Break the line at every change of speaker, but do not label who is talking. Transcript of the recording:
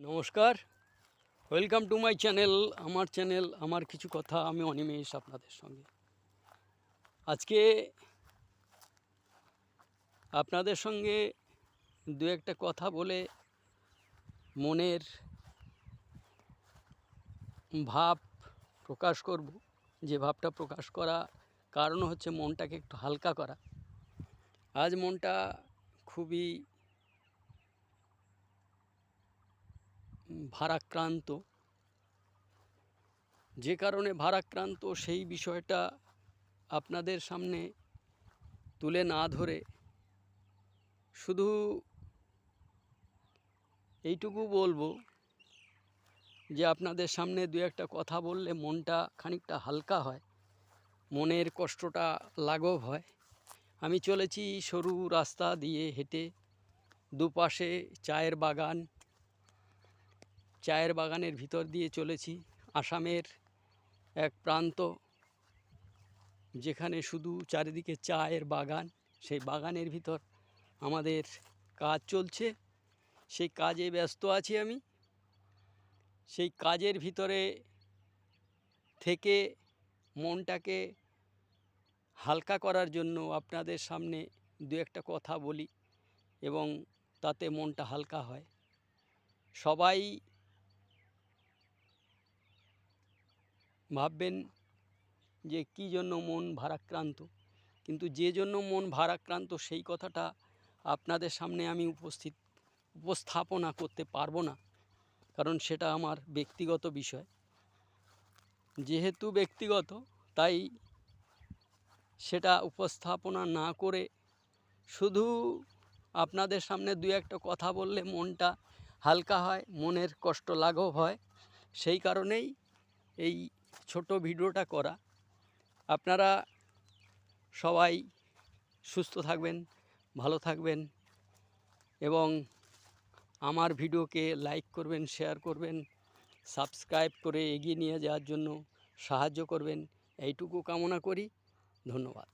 নমস্কার, welcome to my channel আমার কিছু কথা। আমি অনিমেষ আপনাদের সঙ্গে। আজকে আপনাদের সঙ্গে দু একটা কথা বলে মনের ভাব প্রকাশ করব। যে ভাবটা প্রকাশ করা কারণ হচ্ছে মনটাকে একটু হালকা করা। আজ মনটা খুবই ভারাক্রান্ত। যে কারণে ভারাক্রান্ত সেই বিষয়টা আপনাদের সামনে তুলে না ধরে শুধু এইটুকু বলবো যে আপনাদের সামনে দু একটা কথা বললে মনটা খানিকটা হালকা হয়, মনের কষ্টটা লাঘব হয়। আমি চলেছি সরু রাস্তা দিয়ে হেঁটে, দুপাশে চায়ের বাগানের ভিতর দিয়ে চলেছি। আসামের এক প্রান্ত, যেখানে শুধু চারিদিকে চায়ের বাগান। সেই বাগানের ভিতর আমাদের কাজ চলছে, সেই কাজে ব্যস্ত আছি আমি। সেই কাজের ভিতরে থেকে মনটাকে হালকা করার জন্য আপনাদের সামনে দু একটা কথা বলি এবং তাতে মনটা হালকা হয়। সবাই ভাববেন যে কী জন্য মন ভারাক্রান্ত, কিন্তু যে জন্য মন ভারাক্রান্ত সেই কথাটা আপনাদের সামনে আমি উপস্থাপনা করতে পারবো না, কারণ সেটা আমার ব্যক্তিগত বিষয়। যেহেতু ব্যক্তিগত, তাই সেটা উপস্থাপনা না করে শুধু আপনাদের সামনে দু একটা কথা বললে মনটা হালকা হয়, মনের কষ্ট লাঘব হয়। সেই কারণেই এই ছোট ভিডিওটা করা। আপনারা সবাই সুস্থ থাকবেন, ভালো থাকবেন এবং আমার ভিডিওকে লাইক করবেন, শেয়ার করবেন, সাবস্ক্রাইব করে এগিয়ে নিয়ে যাওয়ার জন্য সাহায্য করবেন, এইটুকু কামনা করি। ধন্যবাদ।